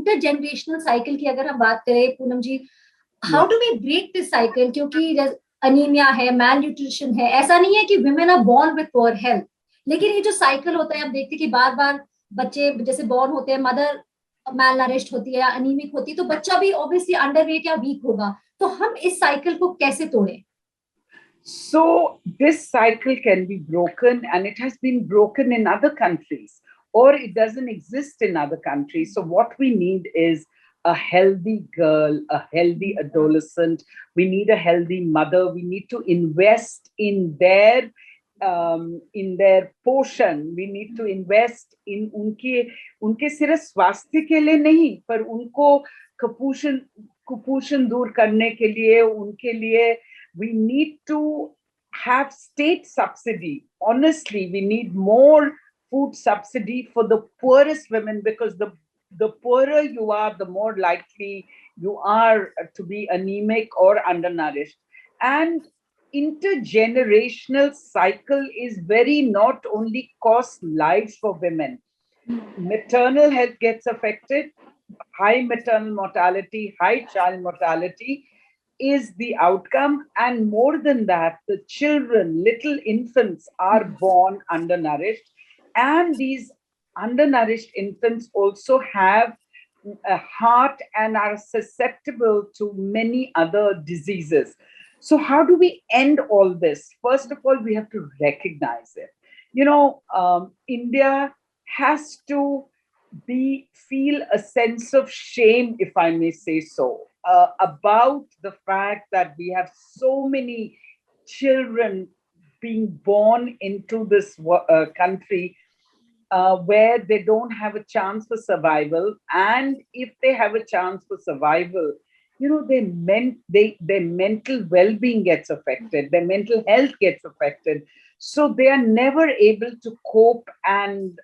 Intergenerational cycle की अगर हम बात करें Poonam ji, how do we break this cycle? क्योंकि अनीमिया है, मैल न्यूट्रिशन है, ऐसा नहीं है कि women are born with poor health, लेकिन ये जो साइकिल होता है, आप देखते हैं कि बार बार बच्चे जैसे बोर्न होते हैं, मदर मैल नरिश्ड होती है, अनीमिक होती है, तो बच्चा भी ऑब्वियसली अंडरवेट या वीक होगा। तो हम इस साइकिल को कैसे तोड़ें? So this cycle can be broken, and it has been broken in other countries, or it doesn't exist in other countries. So what we need is a healthy girl, a healthy adolescent. We need a healthy mother. We need to invest in their portion. We need to invest in उनके सिर्फ स्वास्थ्य के लिए नहीं, पर उनको कुपोषण दूर करने के लिए, उनके लिए we need to have state subsidy. Honestly, we need more food subsidy for the poorest women, because the poorer you are, the more likely you are to be anemic or undernourished. And intergenerational cycle is very not only cost lives for women. Maternal health gets affected, high maternal mortality, high child mortality is the outcome. And more than that, the children, little infants, are born undernourished. And these undernourished infants also have a heart and are susceptible to many other diseases. So how do we end all this? First of all, we have to recognize it. India has to feel a sense of shame, if I may say so, about the fact that we have so many children being born into this country where they don't have a chance for survival. And if they have a chance for survival, their mental well-being gets affected, their mental health gets affected. So they are never able to cope and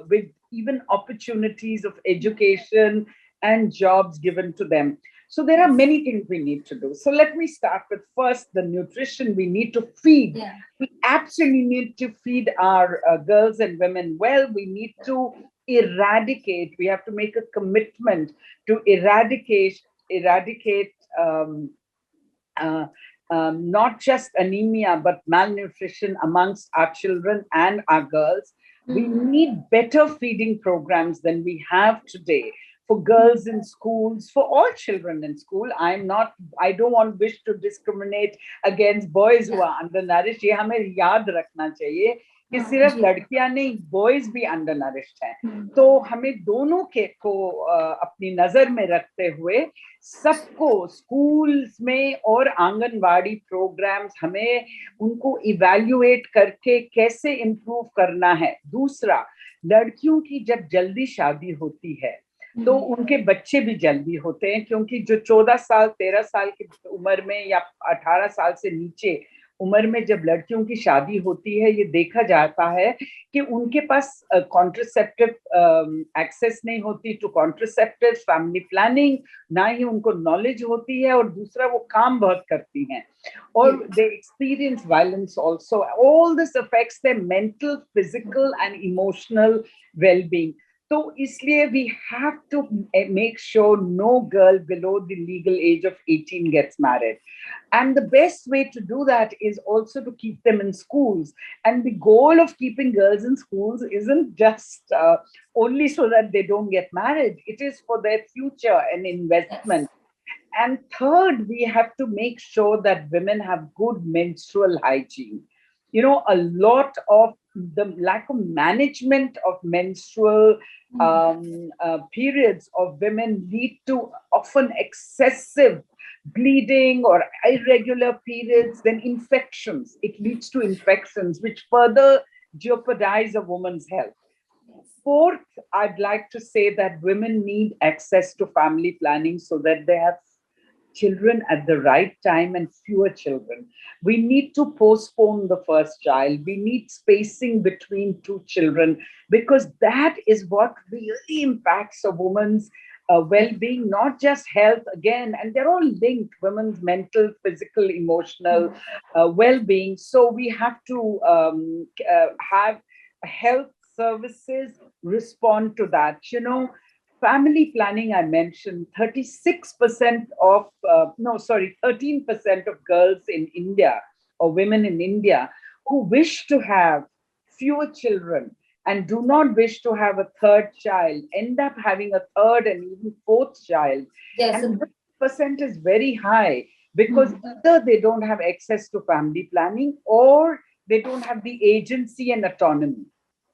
with even opportunities of education and jobs given to them. So there are many things we need to do. So let me start with first the nutrition. We need to feed. Yeah. We absolutely need to feed our girls and women well. We need to eradicate. We have to make a commitment to eradicate uh, not just anemia, but malnutrition amongst our children and our girls. We need better feeding programs than we have today for girls in schools, for all children in school. I don't want wish to discriminate against boys who are undernourished. ये हमें याद रखना चाहिए कि सिर्फ लड़कियां नहीं, boys भी अंडरनरिश्ड हैं. तो हमें दोनों को अपनी नजर में रखते हुए सबको स्कूल्स में और आंगनवाड़ी प्रोग्राम्स हमें उनको इवैल्यूएट करके कैसे इम्प्रूव करना है. दूसरा, लड़कियों की जब जल्दी शादी होती है तो उनके बच्चे भी जल्दी होते हैं, क्योंकि जो 14 साल 13 साल की उम्र में या 18 साल से नीचे उम्र में जब लड़कियों की शादी होती है, ये देखा जाता है कि उनके पास कॉन्ट्रासेप्टिव एक्सेस नहीं होती टू कॉन्ट्रासेप्टिव, फैमिली प्लानिंग, ना ही उनको नॉलेज होती है, और दूसरा वो काम बहुत करती हैं और they experience violence also. All this affects their mental, physical and emotional wellbeing. तो इसलिए we have to make sure no girl below the legal age of 18 gets married. And the best way to do that is also to keep them in schools. And the goal of keeping girls in schools isn't just only so that they don't get married. It is for their future and investment. And third, we have to make sure that women have good menstrual hygiene. A lot of the lack of management of menstrual periods of women lead to often excessive bleeding or irregular periods, then infections. It leads to infections which further jeopardize a woman's health. Fourth, I'd like to say that women need access to family planning so that they have children at the right time and fewer children. We need to postpone the first child. We need spacing between two children, because that is what really impacts a woman's well-being, not just health again, and they're all linked, women's mental, physical, emotional well-being. So we have to have health services respond to that. family planning, I mentioned 36% of, 13% of girls in India or women in India who wish to have fewer children and do not wish to have a third child end up having a third and even fourth child. Yes. And 30% is very high because either they don't have access to family planning or they don't have the agency and autonomy.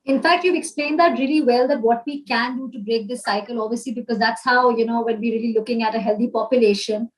In fact, you've explained that really well, that what we can do to break this cycle, obviously, because that's how, when we're really looking at a healthy population,